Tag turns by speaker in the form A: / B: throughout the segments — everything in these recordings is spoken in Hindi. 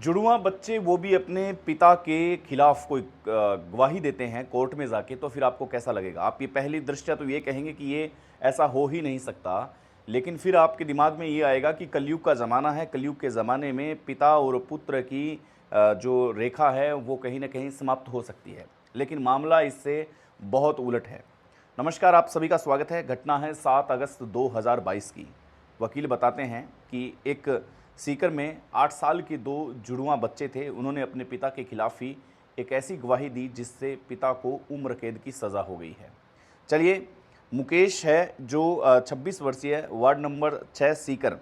A: जुड़वां बच्चे वो भी अपने पिता के खिलाफ कोई गवाही देते हैं कोर्ट में जाके, तो फिर आपको कैसा लगेगा? आप ये पहली दृष्टया तो ये कहेंगे कि ये ऐसा हो ही नहीं सकता, लेकिन फिर आपके दिमाग में ये आएगा कि कलयुग का ज़माना है, कलयुग के ज़माने में पिता और पुत्र की जो रेखा है वो कहीं न कहीं समाप्त हो सकती है। लेकिन मामला इससे बहुत उलट है। नमस्कार, आप सभी का स्वागत है। घटना है 7 अगस्त 2022 की। वकील बताते हैं कि एक सीकर में 8 साल के 2 जुड़वां बच्चे थे। उन्होंने अपने पिता के खिलाफ ही एक ऐसी गवाही दी जिससे पिता को उम्र कैद की सज़ा हो गई है। चलिए, मुकेश है जो 26 वर्षीय वार्ड नंबर 6 सीकर,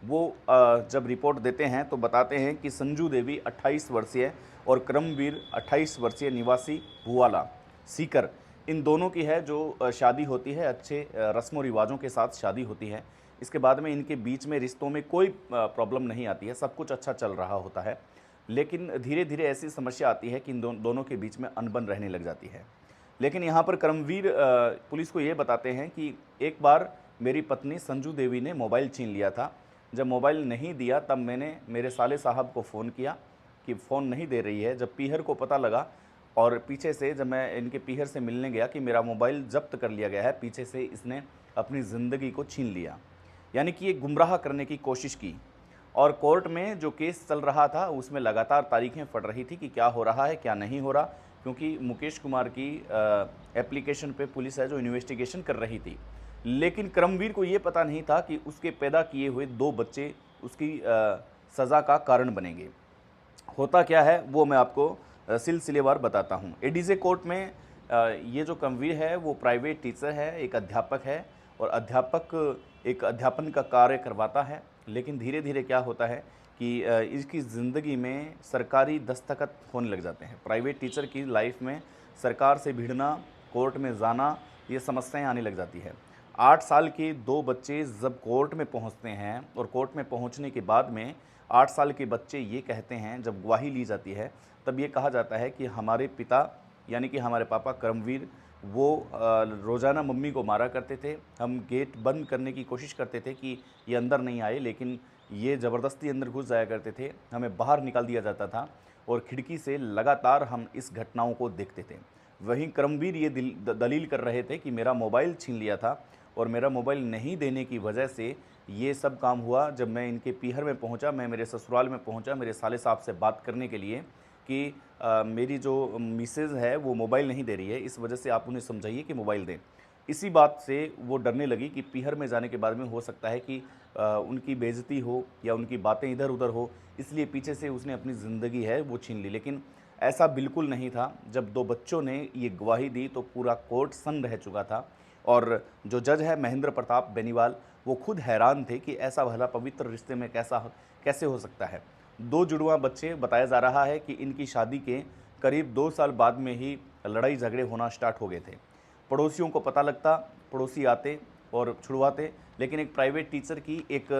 A: वो जब रिपोर्ट देते हैं तो बताते हैं कि संजू देवी 28 वर्षीय और करमवीर 28 वर्षीय निवासी भुवाला सीकर, इन दोनों की है जो शादी होती है, अच्छे रस्मों रिवाजों के साथ शादी होती है। इसके बाद में इनके बीच में रिश्तों में कोई प्रॉब्लम नहीं आती है, सब कुछ अच्छा चल रहा होता है। लेकिन धीरे धीरे ऐसी समस्या आती है कि इन दोनों के बीच में अनबन रहने लग जाती है। लेकिन यहाँ पर करमवीर पुलिस को ये बताते हैं कि एक बार मेरी पत्नी संजू देवी ने मोबाइल छीन लिया था। जब मोबाइल नहीं दिया तब मैंने मेरे साले साहब को फ़ोन किया कि फ़ोन नहीं दे रही है। जब पीहर को पता लगा और पीछे से जब मैं इनके पीहर से मिलने गया कि मेरा मोबाइल ज़ब्त कर लिया गया है, पीछे से इसने अपनी ज़िंदगी को छीन लिया। यानी कि ये गुमराह करने की कोशिश की। और कोर्ट में जो केस चल रहा था उसमें लगातार तारीखें फट रही थी कि क्या हो रहा है, क्या नहीं हो रहा, क्योंकि मुकेश कुमार की एप्लीकेशन पे पुलिस है जो इन्वेस्टिगेशन कर रही थी। लेकिन करमवीर को ये पता नहीं था कि उसके पैदा किए हुए 2 बच्चे उसकी सज़ा का कारण बनेंगे। होता क्या है वो मैं आपको सिलसिलेवार बताता हूँ। एडीजे कोर्ट में ये जो करमवीर है वो प्राइवेट टीचर है, एक अध्यापक है और अध्यापक एक अध्यापन का कार्य करवाता है। लेकिन धीरे धीरे क्या होता है कि इसकी ज़िंदगी में सरकारी दस्तखत होने लग जाते हैं। प्राइवेट टीचर की लाइफ में सरकार से भिड़ना, कोर्ट में जाना, ये समस्याएं आने लग जाती है। 8 साल के 2 बच्चे जब कोर्ट में पहुंचते हैं और कोर्ट में पहुंचने के बाद में 8 साल के बच्चे ये कहते हैं, जब गवाही ली जाती है तब ये कहा जाता है कि हमारे पिता यानी कि हमारे पापा करमवीर वो रोज़ाना मम्मी को मारा करते थे। हम गेट बंद करने की कोशिश करते थे कि ये अंदर नहीं आए, लेकिन ये ज़बरदस्ती अंदर घुस जाया करते थे। हमें बाहर निकाल दिया जाता था और खिड़की से लगातार हम इस घटनाओं को देखते थे। वहीं करमवीर ये दलील कर रहे थे कि मेरा मोबाइल छीन लिया था और मेरा मोबाइल नहीं देने की वजह से ये सब काम हुआ। जब मैं इनके पीहर में पहुंचा, मैं मेरे ससुराल में पहुंचा मेरे साले साहब से बात करने के लिए कि मेरी जो मिसेज़ है वो मोबाइल नहीं दे रही है, इस वजह से आप उन्हें समझाइए कि मोबाइल दें। इसी बात से वो डरने लगी कि पीहर में जाने के बाद में हो सकता है कि उनकी बेइज्जती हो या उनकी बातें इधर उधर हो, इसलिए पीछे से उसने अपनी ज़िंदगी है वो छीन ली। लेकिन ऐसा बिल्कुल नहीं था। जब 2 बच्चों ने ये गवाही दी तो पूरा कोर्ट सन्न रह चुका था और जो जज है महेंद्र प्रताप बेनीवाल, वो खुद हैरान थे कि ऐसा भला पवित्र रिश्ते में कैसे हो सकता है। 2 जुड़वां बच्चे, बताया जा रहा है कि इनकी शादी के करीब 2 साल बाद में ही लड़ाई झगड़े होना स्टार्ट हो गए थे। पड़ोसियों को पता लगता, पड़ोसी आते और छुड़वाते। लेकिन एक प्राइवेट टीचर की एक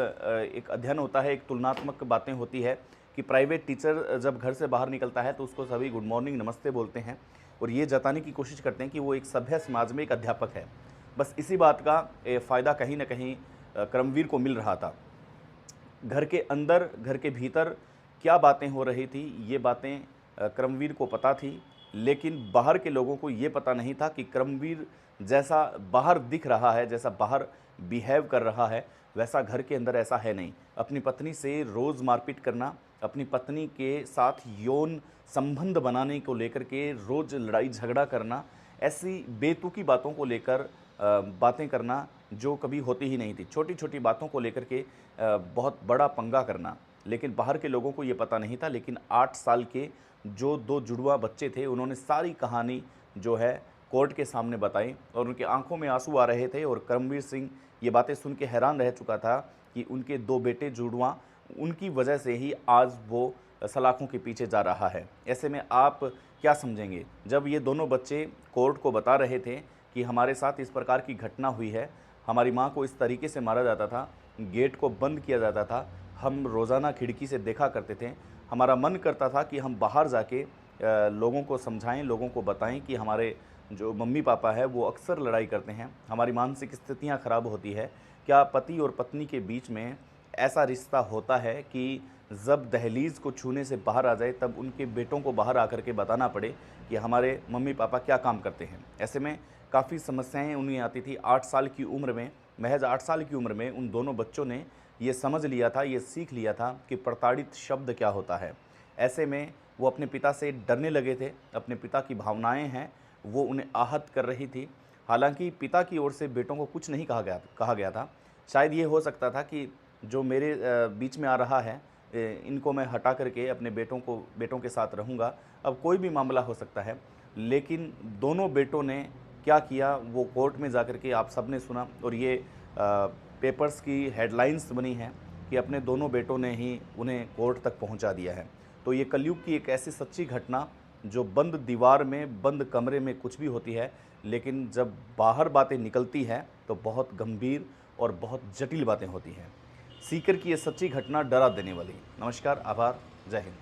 A: अध्ययन होता है, एक तुलनात्मक बातें होती है कि प्राइवेट टीचर जब घर से बाहर निकलता है तो उसको सभी गुड मॉर्निंग नमस्ते बोलते हैं और ये जताने की कोशिश करते हैं कि वो एक सभ्य समाज में एक अध्यापक है। बस इसी बात का फ़ायदा कहीं न कहीं करमवीर को मिल रहा था। घर के अंदर, घर के भीतर क्या बातें हो रही थी, ये बातें करमवीर को पता थी। लेकिन बाहर के लोगों को ये पता नहीं था कि करमवीर जैसा बाहर दिख रहा है, जैसा बाहर बिहेव कर रहा है, वैसा घर के अंदर ऐसा है नहीं। अपनी पत्नी से रोज़ मारपीट करना, अपनी पत्नी के साथ यौन संबंध बनाने को लेकर के रोज़ लड़ाई झगड़ा करना, ऐसी बेतुकी बातों को लेकर बातें करना जो कभी होती ही नहीं थी। छोटी-छोटी बातों को लेकर के बहुत बड़ा पंगा करना। लेकिन बाहर के लोगों को ये पता नहीं था। लेकिन 8 साल के जो 2 जुड़वां बच्चे थे उन्होंने सारी कहानी जो है कोर्ट के सामने बताई और उनकी आंखों में आंसू आ रहे थे और करमवीर सिंह ये बातें सुन के हैरान रह चुका था कि उनके 2 बेटे जुड़वां, उनकी वजह से ही आज वो सलाखों के पीछे जा रहा है। ऐसे में आप क्या समझेंगे? जब ये दोनों बच्चे कोर्ट को बता रहे थे कि हमारे साथ इस प्रकार की घटना हुई है, हमारी माँ को इस तरीके से मारा जाता था, गेट को बंद किया जाता था, हम रोज़ाना खिड़की से देखा करते थे, हमारा मन करता था कि हम बाहर जाके लोगों को समझाएं, लोगों को बताएं कि हमारे जो मम्मी पापा है वो अक्सर लड़ाई करते हैं, हमारी मानसिक स्थितियां ख़राब होती है। क्या पति और पत्नी के बीच में ऐसा रिश्ता होता है कि जब दहलीज़ को छूने से बाहर आ जाए तब उनके बेटों को बाहर आकर के बताना पड़े कि हमारे मम्मी पापा क्या काम करते हैं। ऐसे में काफ़ी समस्याएं उन्हें आती थी। 8 साल की उम्र में, महज 8 साल की उम्र में उन दोनों बच्चों ने ये समझ लिया था, ये सीख लिया था कि प्रताड़ित शब्द क्या होता है। ऐसे में वो अपने पिता से डरने लगे थे। अपने पिता की भावनाएं हैं वो उन्हें आहत कर रही थी। हालांकि पिता की ओर से बेटों को कुछ नहीं कहा गया था। शायद ये हो सकता था कि जो मेरे बीच में आ रहा है, इनको मैं हटा करके अपने बेटों के साथ रहूँगा। अब कोई भी मामला हो सकता है, लेकिन दोनों बेटों ने क्या किया वो कोर्ट में जाकर के आप सबने सुना और ये पेपर्स की हेडलाइंस बनी हैं कि अपने दोनों बेटों ने ही उन्हें कोर्ट तक पहुंचा दिया है। तो ये कलयुग की एक ऐसी सच्ची घटना जो बंद दीवार में, बंद कमरे में कुछ भी होती है, लेकिन जब बाहर बातें निकलती हैं तो बहुत गंभीर और बहुत जटिल बातें होती हैं। सीकर की ये सच्ची घटना डरा देने वाली। नमस्कार, आभार, जय हिंद।